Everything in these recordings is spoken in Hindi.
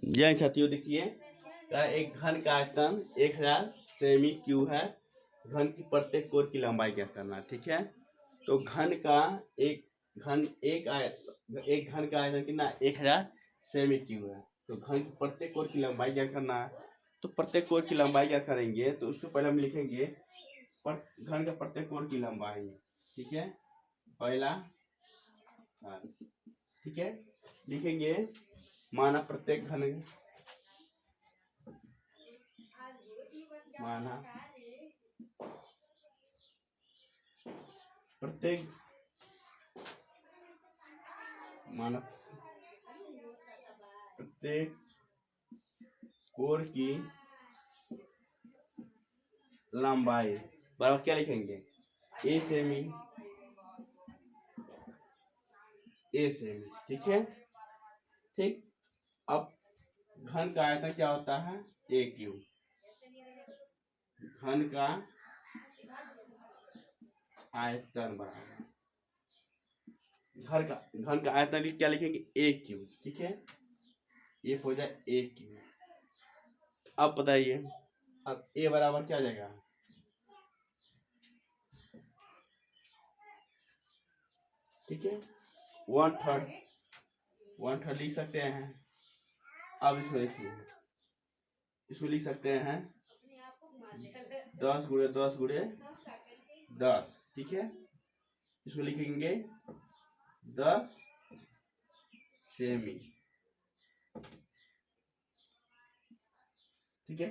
यह साथियों देखिए एक घन का आयतन 1000 सेमी क्यूब है। घन की प्रत्येक कोर की लंबाई क्या करना, ठीक है। तो घन का एक घन का आयतन कितना 1000 सेमी क्यूब है। तो घन की प्रत्येक कोर की लंबाई क्या करना है, तो प्रत्येक कोर की लंबाई क्या करेंगे, तो उससे पहले हम लिखेंगे घन का प्रत्येक कोर की लंबाई, ठीक है। पहला ठीक है, लिखेंगे माना प्रत्येक घन माना प्रत्येक कोर की लंबाई बराबर क्या लिखेंगे, ए सेमी, ठीक है। ठीक, अब घन का आयतन क्या होता है, ए क्यूब। घन का आयतन बराबर घन का आयतन क्या लिखेंगे, ए क्यूब, ठीक है। ये हो जाए ए क्यूब। अब बताइए, अब ए बराबर क्या आ जाएगा, ठीक है, 1/3 लिख सकते हैं। अब इसको लिख सकते हैं 10 × 10 × 10, ठीक है। इसको लिखेंगे 10 सेमी, ठीक है।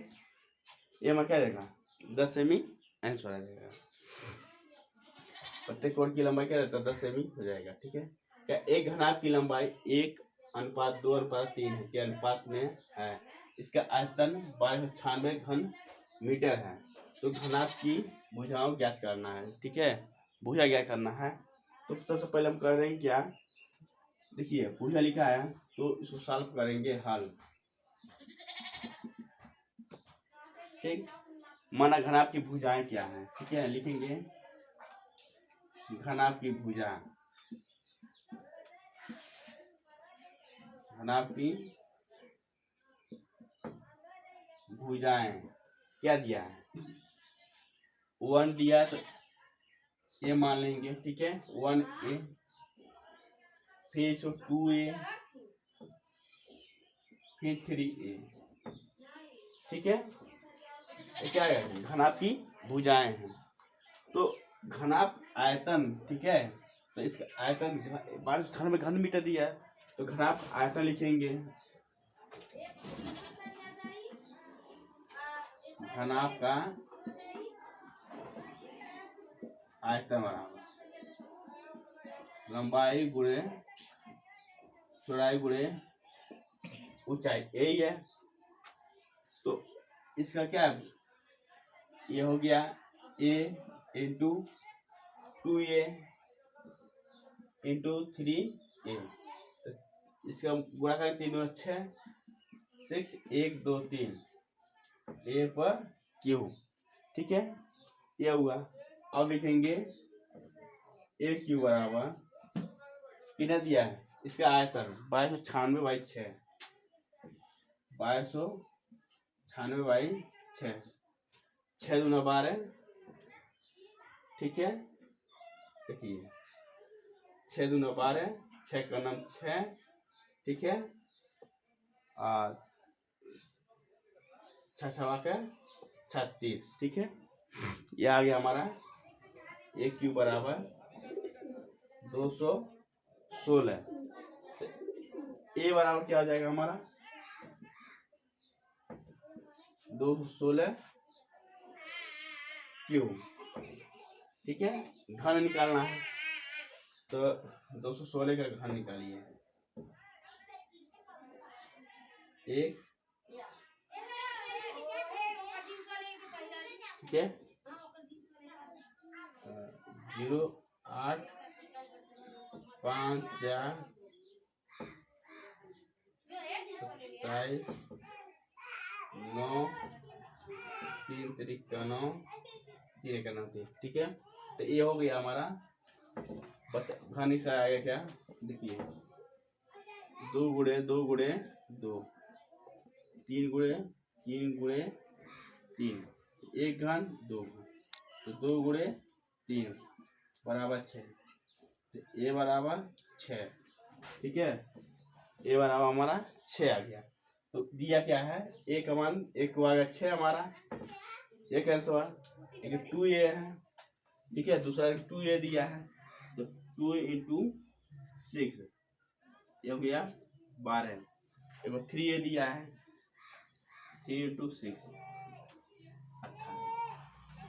ये में क्या जाएगा 10 सेमी आंसर आ जाएगा। प्रत्येक कोण की लंबाई क्या रहता है 10 सेमी हो जाएगा, ठीक है। क्या एक घनाभ की लंबाई 1:2:3 के अनुपात में है। इसका आयतन 1296 घन मीटर है। तो घनाभ की भुजाओं ज्ञात करना है, ठीक है। भुजा ज्ञात करना है, तो सबसे पहले हम कर रहे हैं क्या, देखिए भुजा लिखा है तो इसको सॉल्व करेंगे हल, ठीक। माना घनाभ की भुजाएं क्या है, ठीक है। लिखेंगे घनाभ की भुजाएं क्या दिया है, 1 दिया तो ए मान लेंगे, ठीक है। 1a, फिर 2a, फिर 3a, ठीक है। क्या है, घनाभ की भुजाएं हैं। तो घनाभ आयतन, ठीक है। तो इसका आयतन 1296 घन मीटर दिया है, तो घनाभ आयतन लिखेंगे घनाभ का आयतन बराबर लंबाई गुणे चौड़ाई गुणे ऊंचाई, यही है। तो इसका क्या है, ये हो गया a × 2a × 3a। इसका गुणा करें 3 × 6 1 2 3 a पर क्यू, ठीक है। ये हुआ। अब लिखेंगे ए क्यू बराबर कितना दिया है, इसका आयतन 1296/6, 1296/6, 6 × 12, ठीक है। देखिए 6 × 12, 6 का नाम 6, ठीक है। और 6 के 36, ठीक है। ये आ गया हमारा ए क्यू बराबर 216। ए बराबर क्या हो जाएगा हमारा 216 क्यूब, ठीक है। घन निकालना है तो 216 का घन निकालिए, एक, ठीक है। 0 8 5 4 27 9 3 3 का 9 3 का 9, ठीक है। तो ये हो गया हमारा घन। इसका आएगा क्या, देखिए 2 × 2 × 2, 3 गुणे 3, एक घन 2 घन, तो 2 गुणे 3 बराबर 6, तो ए बराबर 6। ठीक है, ए बराबर हमारा 6 आ गया। तो दिया क्या है, ए का मान एक को आ गया 6 हमारा, एक आंसर एक 2a है। ठीक है, दूसरा 2a दिया है, तो 2 इंटू 6 ये हो गया 12। एक 3a दिया है, 3 इंटू 6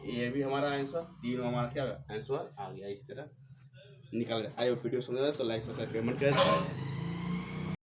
ये भी हमारा आंसर, तीनों हमारा क्या आंसर आ गया। इस तरह निकल गया। आइए वीडियो समझ तो लाइक सब्सक्राइब कमेंट करें।